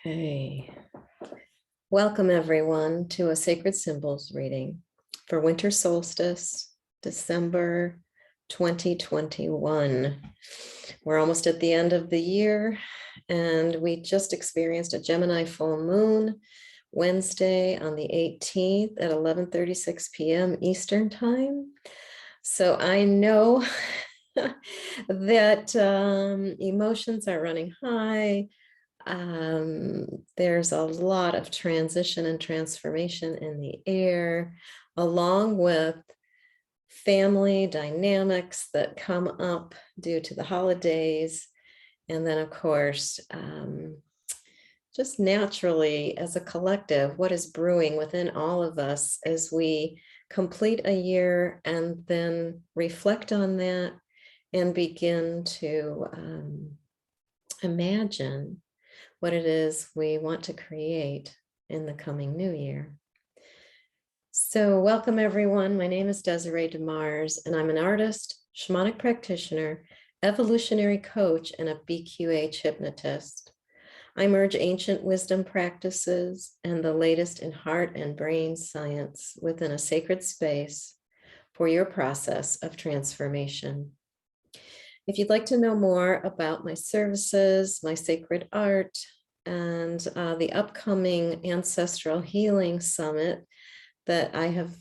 Okay. Welcome everyone to a Sacred Symbols reading for winter solstice, December 2021. We're almost at the end of the year and we just experienced a Gemini full moon Wednesday on the 18th at 11:36 p.m. Eastern time. So I know that emotions are running high. There's a lot of transition and transformation in the air, along with family dynamics that come up due to the holidays. And then, of course, just naturally as a collective, what is brewing within all of us as we complete a year and then reflect on that and begin to imagine what it is we want to create in the coming new year. So welcome everyone. My name is Desiree DeMars and I'm an artist, shamanic practitioner, evolutionary coach, and a BQH hypnotist. I merge ancient wisdom practices and the latest in heart and brain science within a sacred space for your process of transformation. If you'd like to know more about my services, my sacred art, and the upcoming Ancestral Healing Summit that I have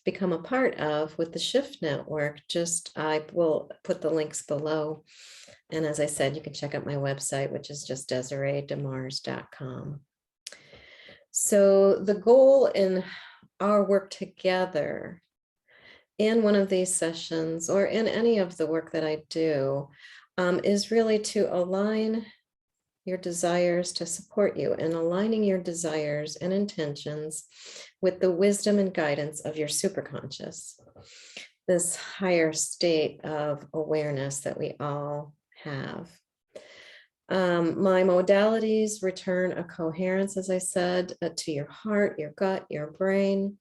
become a part of with the Shift Network, I will put the links below. And as I said, you can check out my website, which is just DesireeDeMars.com. So the goal in our work together in one of these sessions or in any of the work that I do is really to align your desires, to support you in aligning your desires and intentions with the wisdom and guidance of your superconscious, this higher state of awareness that we all have. My modalities return a coherence, as I said, to your heart, your gut, your brain,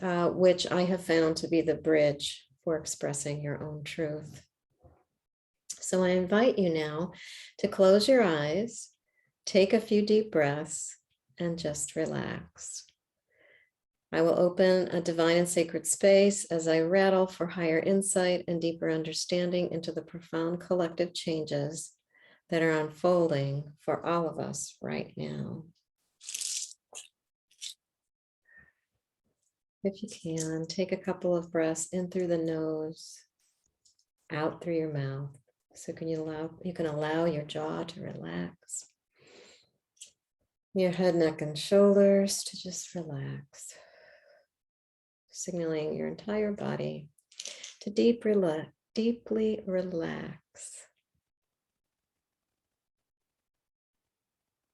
which I have found to be the bridge for expressing your own truth. So I invite you now to close your eyes, take a few deep breaths, and just relax. I will open a divine and sacred space as I rattle for higher insight and deeper understanding into the profound collective changes that are unfolding for all of us right now. If you can, take a couple of breaths in through the nose, out through your mouth. So you can allow your jaw to relax, your head, neck, and shoulders to just relax, signaling your entire body to deeply relax.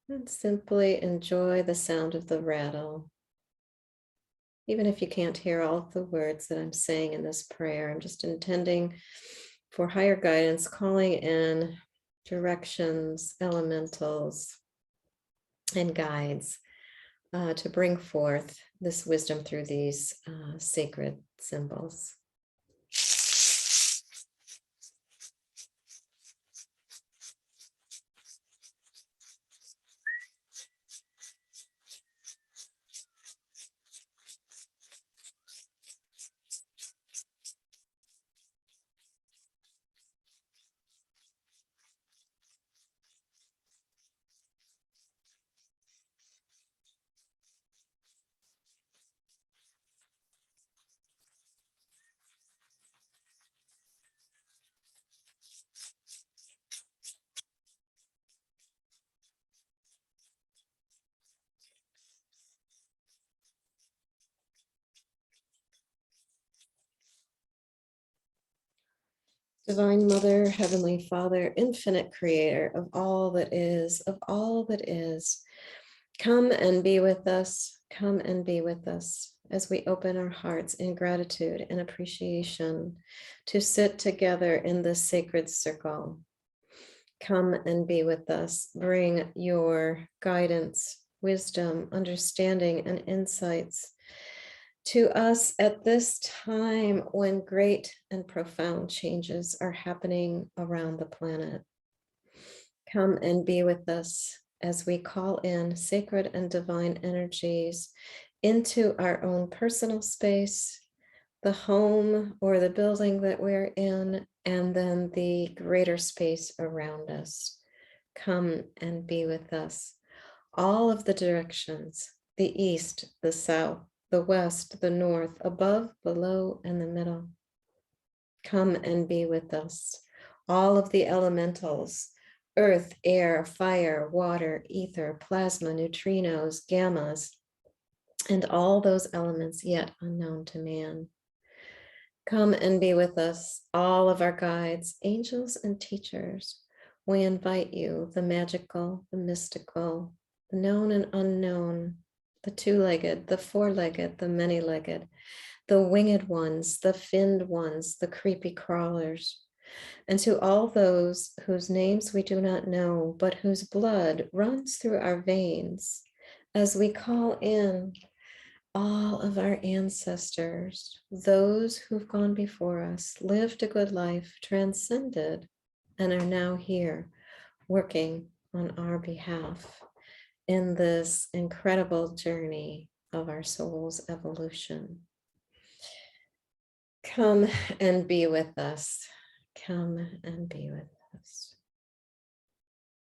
And simply enjoy the sound of the rattle. Even if you can't hear all of the words that I'm saying in this prayer, I'm just intending for higher guidance, calling in directions, elementals, and guides to bring forth this wisdom through these sacred symbols. Divine Mother, Heavenly Father, infinite creator of all that is, come and be with us, as we open our hearts in gratitude and appreciation to sit together in this sacred circle. Come and be with us, bring your guidance, wisdom, understanding, and insights to us at this time when great and profound changes are happening around the planet. Come and be with us as we call in sacred and divine energies into our own personal space, the home or the building that we're in, and then the greater space around us. Come and be with us. All of the directions, the east, the south, the west, the north, above, below, and the middle. Come and be with us. All of the elementals, earth, air, fire, water, ether, plasma, neutrinos, gammas, and all those elements yet unknown to man. Come and be with us, all of our guides, angels, and teachers. We invite you, the magical, the mystical, the known and unknown, the two-legged, the four-legged, the many-legged, the winged ones, the finned ones, the creepy crawlers, and to all those whose names we do not know, but whose blood runs through our veins as we call in all of our ancestors, those who've gone before us, lived a good life, transcended, and are now here working on our behalf in this incredible journey of our soul's evolution. Come and be with us. Come and be with us.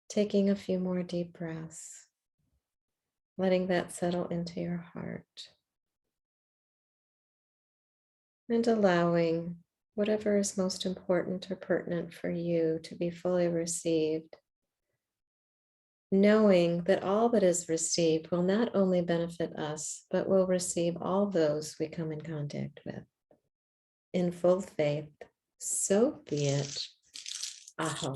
Taking a few more deep breaths, letting that settle into your heart, and allowing whatever is most important or pertinent for you to be fully received, knowing that all that is received will not only benefit us, but will receive all those we come in contact with. In full faith, so be it. Aho.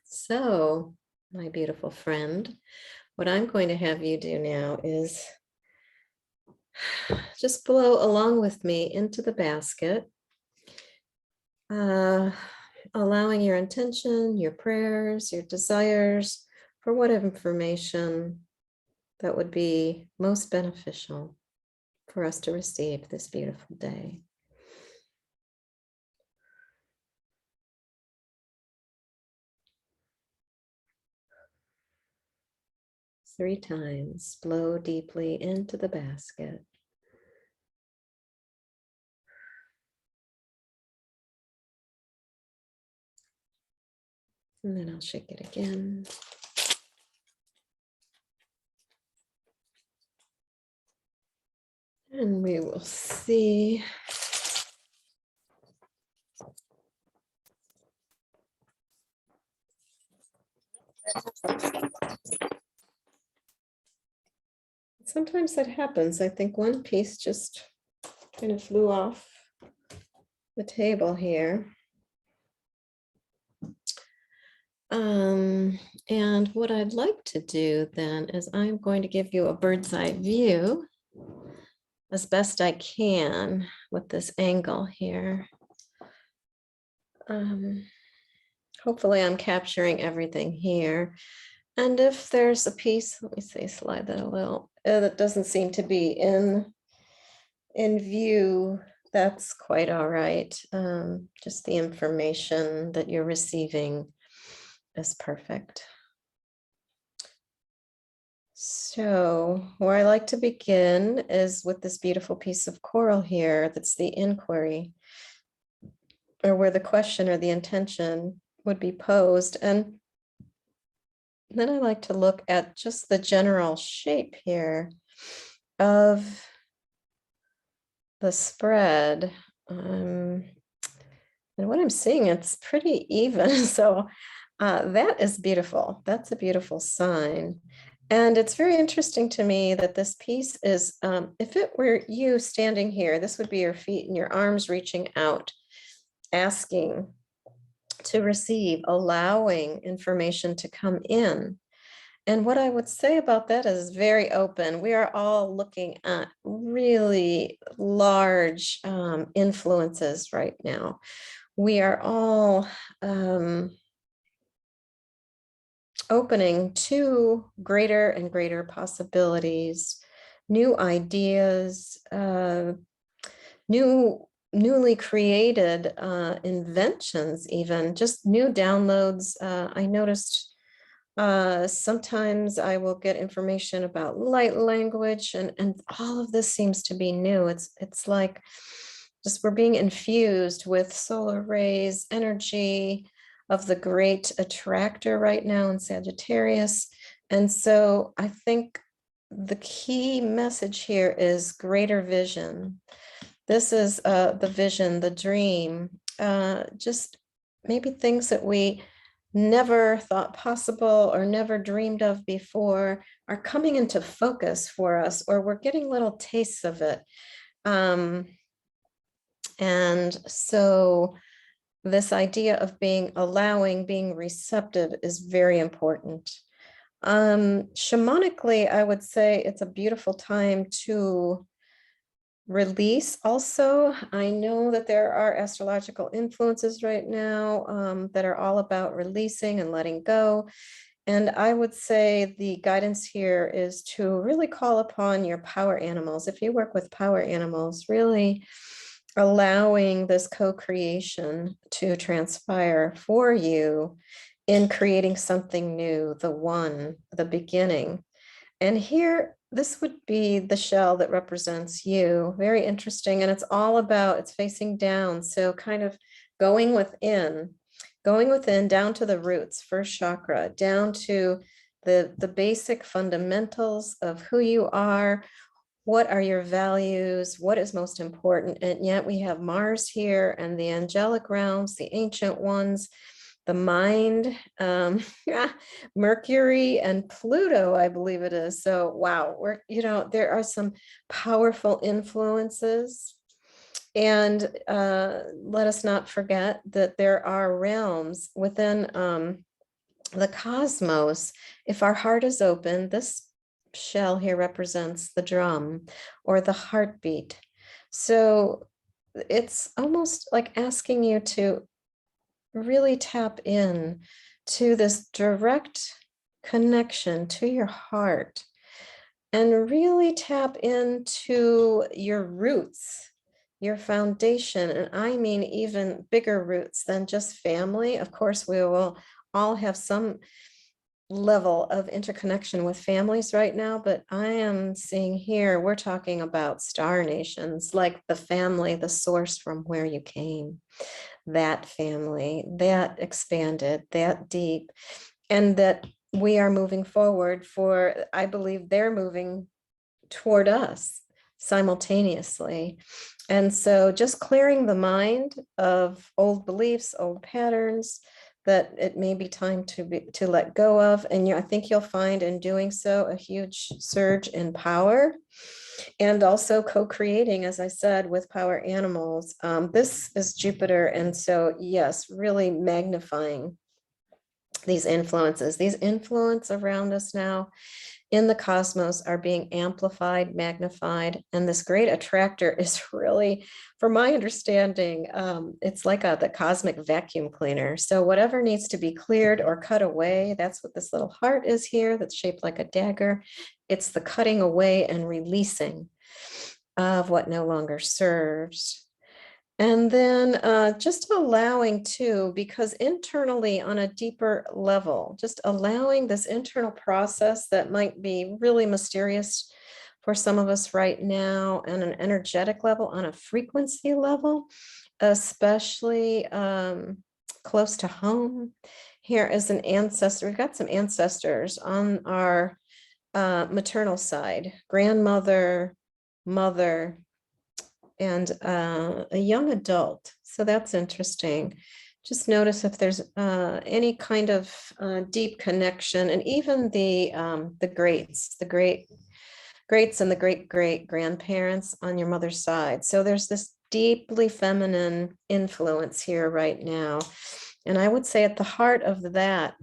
So, my beautiful friend, what I'm going to have you do now is just blow along with me into the basket, allowing your intention, your prayers, your desires for what information that would be most beneficial for us to receive this beautiful day. Three times, blow deeply into the basket. And then I'll shake it again. And we will see. Sometimes that happens. I think one piece just kind of flew off the table here. And what I'd like to do then is I'm going to give you a bird's eye view as best I can with this angle here. Hopefully I'm capturing everything here. And if there's a piece, let me see, slide that a little, that doesn't seem to be in view, that's quite all right. Just the information that you're receiving is perfect. So where I like to begin is with this beautiful piece of coral here. That's the inquiry, or where the question or the intention would be posed. And then I like to look at just the general shape here of the spread. And what I'm seeing, it's pretty even. So that is beautiful. That's a beautiful sign. And it's very interesting to me that this piece is, if it were you standing here, this would be your feet and your arms reaching out, asking to receive, allowing information to come in. And what I would say about that is very open. We are all looking at really large influences right now. We are all opening to greater and greater possibilities, new ideas, newly created inventions, even just new downloads. I noticed sometimes I will get information about light language, and all of this seems to be new. It's like just we're being infused with solar rays, energy of the great attractor right now in Sagittarius. And so I think the key message here is greater vision. This is the vision, the dream, just maybe things that we never thought possible or never dreamed of before are coming into focus for us, or we're getting little tastes of it. And so this idea of being allowing, being receptive is very important. Shamanically, I would say it's a beautiful time to release. Also, I know that there are astrological influences right now that are all about releasing and letting go. And I would say the guidance here is to really call upon your power animals. If you work with power animals, really allowing this co-creation to transpire for you in creating something new, the one, the beginning. And here, this would be the shell that represents you. Very interesting. And it's all about, it's facing down. So kind of going within down to the roots, first chakra, down to the basic fundamentals of who you are. What are your values? What is most important? And yet we have Mars here and the angelic realms, the ancient ones, the mind, Mercury and Pluto, I believe it is. So, wow, there are some powerful influences. And let us not forget that there are realms within the cosmos. If our heart is open, this shell here represents the drum or the heartbeat. So it's almost like asking you to really tap in to this direct connection to your heart and really tap into your roots, your foundation. And I mean, even bigger roots than just family. Of course, we will all have some level of interconnection with families right now, but I am seeing here, we're talking about star nations, like the family, the source from where you came, that family, that expanded, that deep, and that we are moving forward for, I believe they're moving toward us simultaneously. And so just clearing the mind of old beliefs, old patterns, that it may be time to let go of. And I think you'll find in doing so a huge surge in power, and also co-creating, as I said, with power animals. This is Jupiter. And so, yes, really magnifying these influences. These influence around us now in the cosmos are being amplified, magnified, and this great attractor is really, from my understanding, it's like the cosmic vacuum cleaner. So whatever needs to be cleared or cut away, that's what this little heart is here that's shaped like a dagger. It's the cutting away and releasing of what no longer serves. And then just allowing too, because internally on a deeper level, just allowing this internal process that might be really mysterious for some of us right now, on an energetic level, on a frequency level, especially close to home. Here is an ancestor. We've got some ancestors on our maternal side, grandmother, mother, and a young adult. So that's interesting. Just notice if there's any kind of deep connection, and even the greats, greats and the great grandparents on your mother's side. So there's this deeply feminine influence here right now. And I would say at the heart of that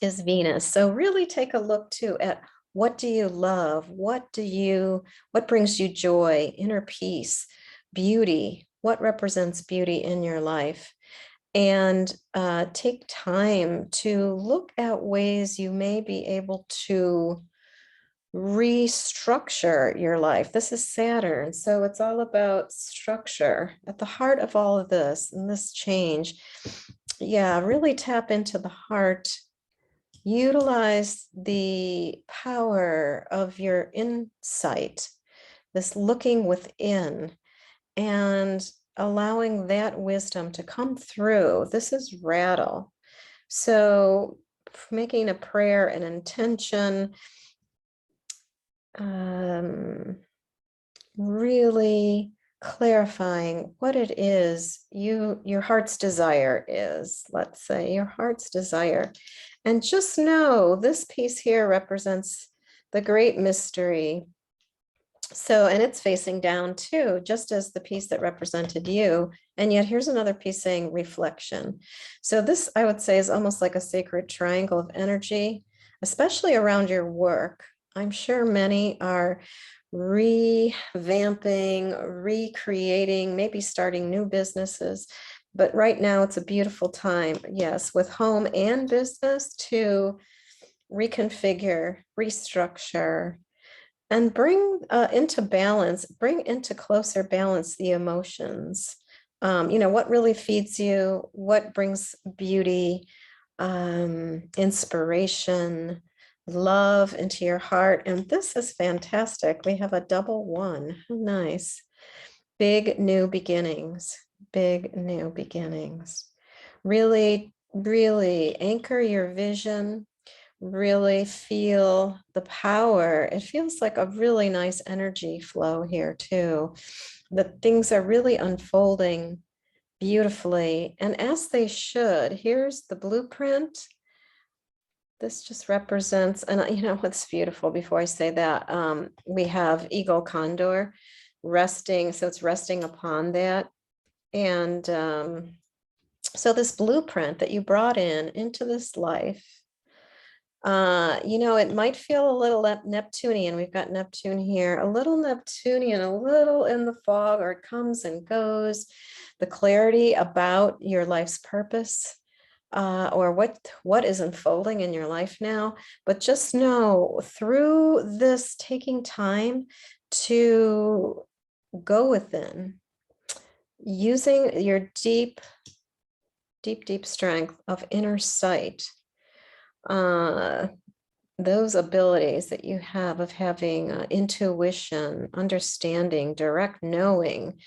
is Venus. So really take a look too at what do you love? What brings you joy, inner peace, beauty? What represents beauty in your life? And take time to look at ways you may be able to restructure your life. This is Saturn. So it's all about structure at the heart of all of this and this change. Yeah, really tap into the heart. Utilize the power of your insight, this looking within and allowing that wisdom to come through. This is rattle. So making a prayer, an intention, really clarifying what it is your heart's desire is, let's say your heart's desire. And just know this piece here represents the great mystery. So, and it's facing down too, just as the piece that represented you. And yet here's another piece saying reflection. So this, I would say, is almost like a sacred triangle of energy, especially around your work. I'm sure many are revamping, recreating, maybe starting new businesses. But right now it's a beautiful time, yes, with home and business to reconfigure, restructure, and bring into balance, bring into closer balance the emotions. What really feeds you, what brings beauty, inspiration, love into your heart. And this is fantastic. We have a double one. Nice. Big new beginnings, big new beginnings. Really, really anchor your vision. Really feel the power. It feels like a really nice energy flow here too. That things are really unfolding beautifully and as they should. Here's the blueprint. This just represents, and you know what's beautiful before I say that, we have Eagle Condor resting. So it's resting upon that. And so this blueprint that you brought into this life, it might feel a little Neptunian. We've got Neptune here, a little Neptunian, a little in the fog, or it comes and goes. The clarity about your life's purpose, or what is unfolding in your life now. But just know through this taking time to go within, using your deep, deep, deep strength of inner sight, those abilities that you have of having intuition, understanding, direct knowing,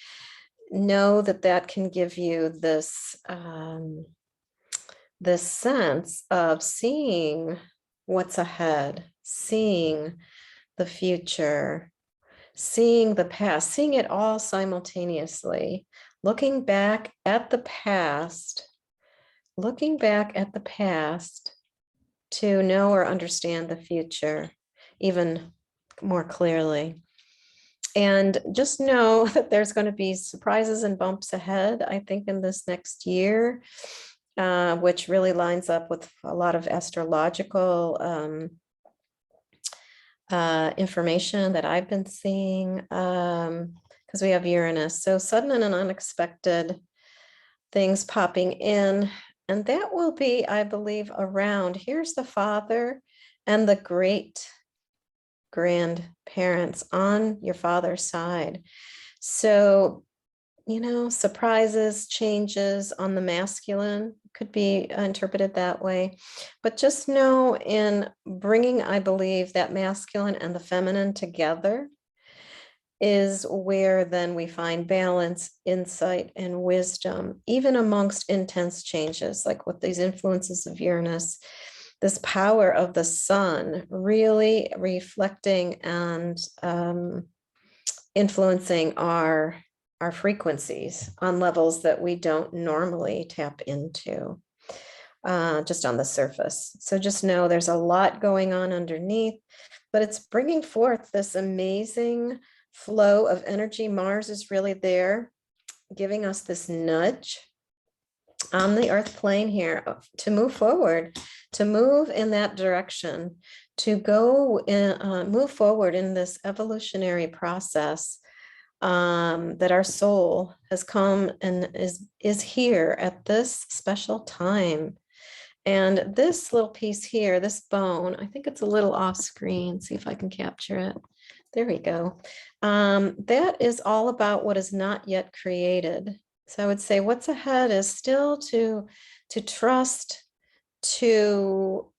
know that can give you this this sense of seeing what's ahead, seeing the future, seeing the past, seeing it all simultaneously, looking back at the past, to know or understand the future even more clearly. And just know that there's going to be surprises and bumps ahead, I think, in this next year, which really lines up with a lot of astrological information that I've been seeing, because we have Uranus. So sudden and unexpected things popping in. And that will be, I believe, around, here's the father and the great grandparents on your father's side. So, surprises, changes on the masculine could be interpreted that way. But just know, in bringing, I believe, that masculine and the feminine together is where then we find balance, insight, and wisdom, even amongst intense changes, like with these influences of Uranus, this power of the sun really reflecting and influencing our frequencies on levels that we don't normally tap into, just on the surface. So just know there's a lot going on underneath, but it's bringing forth this amazing flow of energy. Mars is really there, giving us this nudge on the earth plane here to move forward, to move in that direction, to go in, move forward in this evolutionary process, that our soul has come and is here at this special time. And this little piece here, this bone, I think it's a little off screen. See if I can capture it. There we go. That is all about what is not yet created. So I would say what's ahead is still to trust, to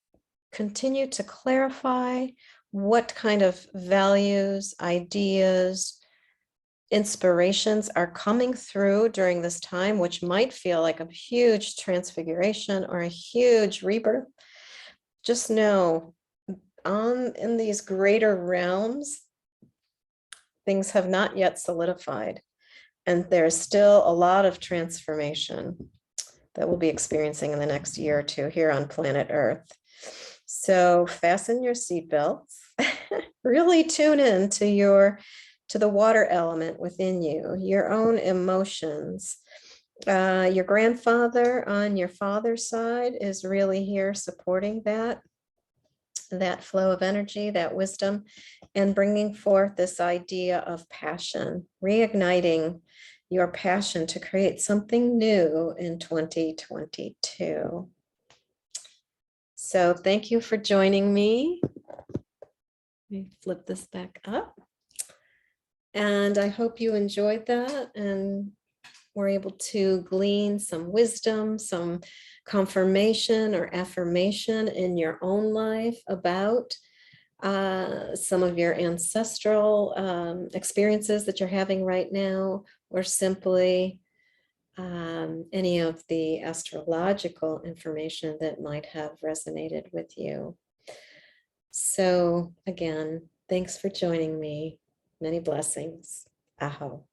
continue to clarify what kind of values, ideas, inspirations are coming through during this time, which might feel like a huge transfiguration or a huge rebirth. Just know in these greater realms, things have not yet solidified, and there's still a lot of transformation that we'll be experiencing in the next year or two here on planet Earth. So fasten your seatbelts, really tune in to the water element within you, your own emotions. Your grandfather on your father's side is really here supporting that flow of energy, that wisdom, and bringing forth this idea of passion, reigniting your passion to create something new in 2022. So thank you for joining me. Let me flip this back up. And I hope you enjoyed that and were able to glean some wisdom, some confirmation or affirmation in your own life about some of your ancestral experiences that you're having right now, or simply any of the astrological information that might have resonated with you. So again, thanks for joining me. Many blessings. Aho.